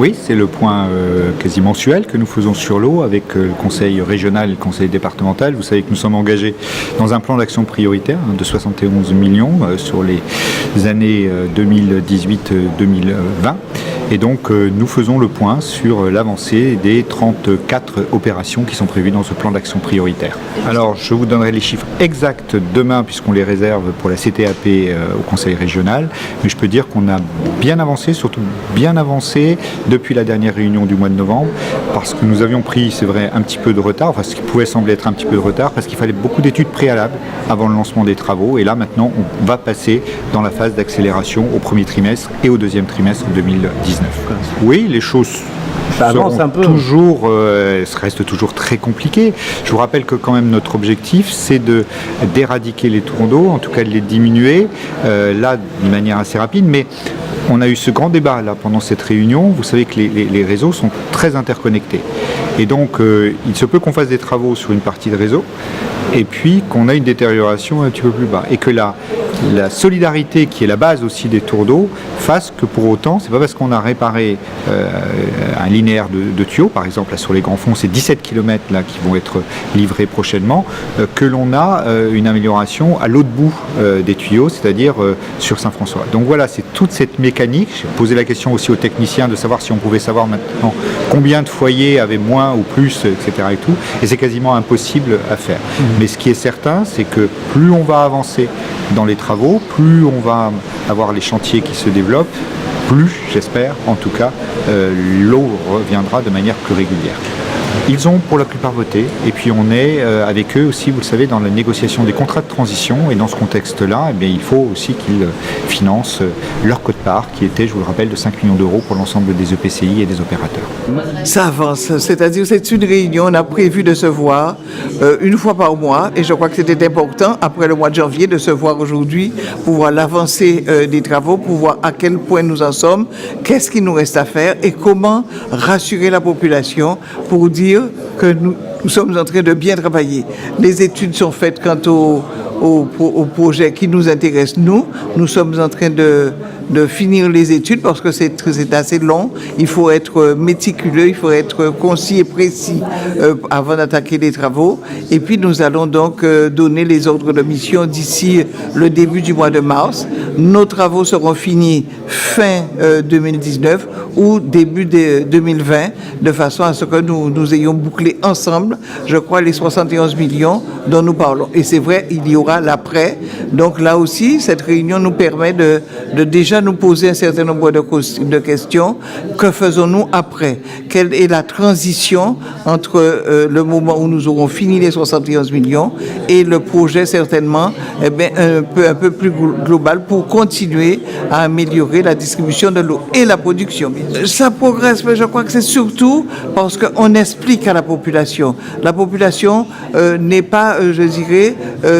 Oui, c'est le point quasi mensuel que nous faisons sur l'eau avec le conseil régional et le conseil départemental. Vous savez que nous sommes engagés dans un plan d'action prioritaire de 71 millions sur les années 2018-2020. Et donc nous faisons le point sur l'avancée des 34 opérations qui sont prévues dans ce plan d'action prioritaire. Alors je vous donnerai les chiffres exacts demain puisqu'on les réserve pour la CTAP au conseil régional. Mais je peux dire qu'on a bien avancé, surtout bien avancé depuis la dernière réunion du mois de novembre, parce que nous avions pris, c'est vrai, un petit peu de retard, enfin ce qui pouvait sembler être un petit peu de retard, parce qu'il fallait beaucoup d'études préalables avant le lancement des travaux. Et là maintenant on va passer dans la phase d'accélération au premier trimestre et au deuxième trimestre 2019. Oui, les choses restent toujours très compliquées. Je vous rappelle que quand même notre objectif, c'est d'éradiquer les tours d'eau, en tout cas de les diminuer, là de manière assez rapide. Mais on a eu ce grand débat là pendant cette réunion. Vous savez que les réseaux sont très interconnectés. Et donc, il se peut qu'on fasse des travaux sur une partie de réseau et puis qu'on a une détérioration un petit peu plus bas. Et que la solidarité, qui est la base aussi des tours d'eau, fasse que pour autant, c'est pas parce qu'on a réparé un linéaire de tuyaux, par exemple là sur les grands fonds, c'est 17 km là qui vont être livrés prochainement, que l'on a une amélioration à l'autre bout des tuyaux, c'est-à-dire sur Saint-François. Donc voilà, c'est toute cette mécanique. J'ai posé la question aussi aux techniciens de savoir si on pouvait savoir maintenant combien de foyers avaient moins ou plus, etc. et tout. Et c'est quasiment impossible à faire. Mais ce qui est certain, c'est que plus on va avancer dans les travaux, plus on va avoir les chantiers qui se développent, plus, j'espère, en tout cas, l'eau reviendra de manière plus régulière. Ils ont pour la plupart voté, et puis on est avec eux aussi, vous le savez, dans la négociation des contrats de transition, et dans ce contexte-là, eh bien, il faut aussi qu'ils financent leur quote-part, qui était, je vous le rappelle, de 5 millions d'euros pour l'ensemble des EPCI et des opérateurs. Ça avance, c'est-à-dire c'est une réunion, on a prévu de se voir une fois par mois, et je crois que c'était important, après le mois de janvier, de se voir aujourd'hui, pour voir l'avancée des travaux, pour voir à quel point nous en sommes, qu'est-ce qu'il nous reste à faire, et comment rassurer la population pour dire que nous sommes en train de bien travailler. Les études sont faites quant au projet qui nous intéresse, nous. Nous sommes en train de finir les études parce que c'est assez long. Il faut être méticuleux, il faut être concis et précis avant d'attaquer les travaux. Et puis nous allons donc donner les ordres de mission d'ici le début du mois de mars. Nos travaux seront finis fin 2019 ou début 2020, de façon à ce que nous ayons bouclé ensemble, je crois, les 71 millions dont nous parlons. Et c'est vrai, il y aura l'après. Donc là aussi, cette réunion nous permet de déjà nous poser un certain nombre de questions. Que faisons-nous après? Quelle est la transition entre le moment où nous aurons fini les 71 millions et le projet certainement un peu plus global pour continuer à améliorer la distribution de l'eau et la production. Ça progresse, mais je crois que c'est surtout parce qu'on explique à la population. La population n'est pas, je dirais,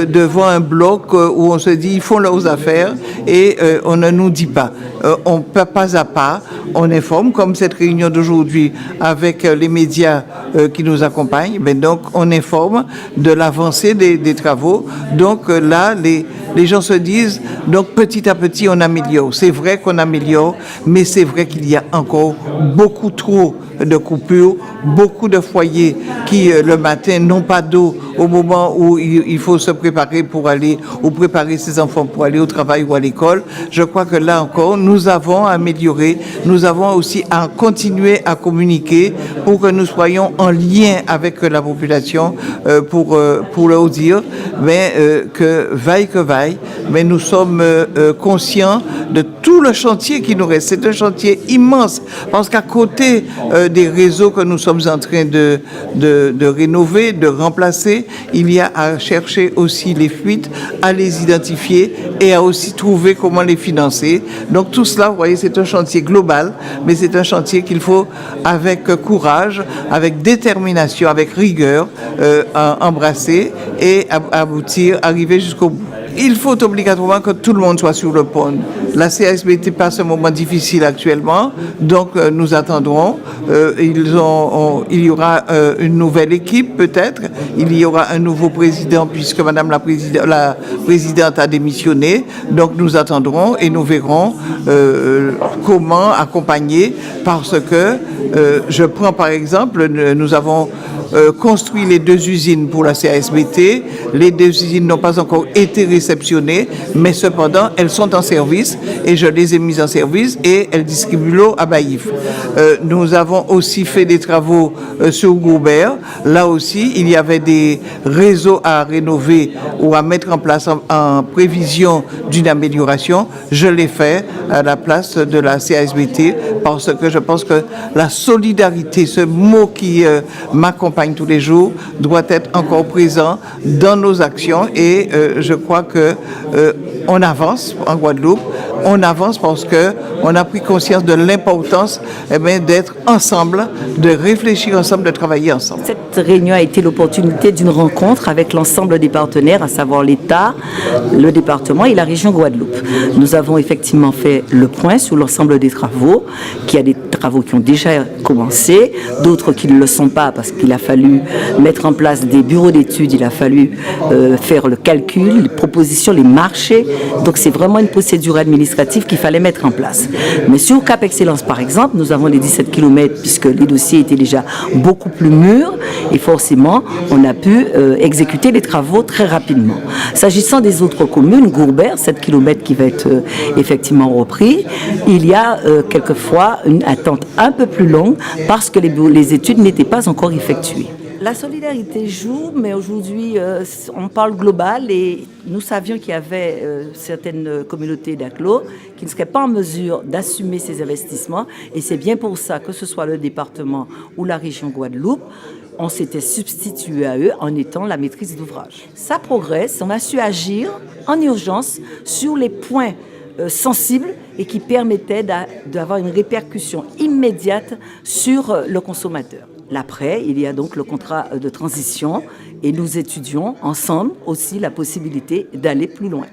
devant un bloc où on se dit ils font leurs affaires et on ne nous dit pas. On peut pas à pas, on informe, comme cette réunion d'aujourd'hui avec les médias qui nous accompagnent, donc on informe de l'avancée des travaux. Donc là, les gens se disent, donc petit à petit on améliore. C'est vrai qu'on améliore, mais c'est vrai qu'il y a encore beaucoup trop de coupures, beaucoup de foyers qui le matin n'ont pas d'eau au moment où il faut se préparer pour aller, ou préparer ses enfants pour aller au travail ou à l'école. Je crois que là encore, nous avons amélioré, nous avons aussi à continuer à communiquer pour que nous soyons en lien avec la population pour leur dire que vaille, mais nous sommes conscients de tout le chantier qui nous reste. C'est un chantier immense parce qu'à côté des réseaux que nous sommes en train de rénover, de remplacer, il y a à chercher aussi les fuites, à les identifier et à aussi trouver comment les financer. Donc tout cela, vous voyez, c'est un chantier global, mais c'est un chantier qu'il faut avec courage, avec détermination, avec rigueur, embrasser et aboutir, arriver jusqu'au bout. Il faut obligatoirement que tout le monde soit sur le pont. La CSBT passe un moment difficile actuellement, donc nous attendrons. Il y aura une nouvelle équipe peut-être, il y aura un nouveau président puisque Madame la présidente a démissionné, donc nous attendrons et nous verrons comment accompagner, parce que je prends par exemple, nous avons construit les 2 usines pour la CSBT. Les 2 usines n'ont pas encore été réceptionnées, mais cependant, elles sont en service et je les ai mises en service et elles distribuent l'eau à Baïf. Nous avons aussi fait des travaux sur Gourbert. Là aussi, il y avait des réseaux à rénover ou à mettre en place en prévision d'une amélioration. Je l'ai fait à la place de la CSBT parce que je pense que la solidarité, ce mot qui m'accompagne tous les jours, doit être encore présent dans nos actions et je crois que on avance en Guadeloupe, on avance parce que on a pris conscience de l'importance d'être ensemble, de réfléchir ensemble, de travailler ensemble. Cette réunion a été l'opportunité d'une rencontre avec l'ensemble des partenaires, à savoir l'État, le département et la région Guadeloupe. Nous avons effectivement fait le point sur l'ensemble des travaux, qu'il y a des travaux qui ont déjà commencé, d'autres qui ne le sont pas parce qu'il a fallu mettre en place des bureaux d'études, il a fallu faire le calcul, les propositions, les marchés. Donc c'est vraiment une procédure administrative qu'il fallait mettre en place. Mais sur Cap Excellence, par exemple, nous avons les 17 km puisque les dossiers étaient déjà beaucoup plus mûrs et forcément, on a pu exécuter les travaux très rapidement. S'agissant des autres communes, Gourbert, 7 km qui va être effectivement repris, il y a quelquefois une attente un peu plus longue parce que les études n'étaient pas encore effectuées. La solidarité joue, mais aujourd'hui, on parle global et nous savions qu'il y avait certaines communautés d'agglos qui ne seraient pas en mesure d'assumer ces investissements. Et c'est bien pour ça que ce soit le département ou la région Guadeloupe, on s'était substitué à eux en étant la maîtrise d'ouvrage. Ça progresse, on a su agir en urgence sur les points sensibles et qui permettaient d'avoir une répercussion immédiate sur le consommateur. L'après, il y a donc le contrat de transition et nous étudions ensemble aussi la possibilité d'aller plus loin.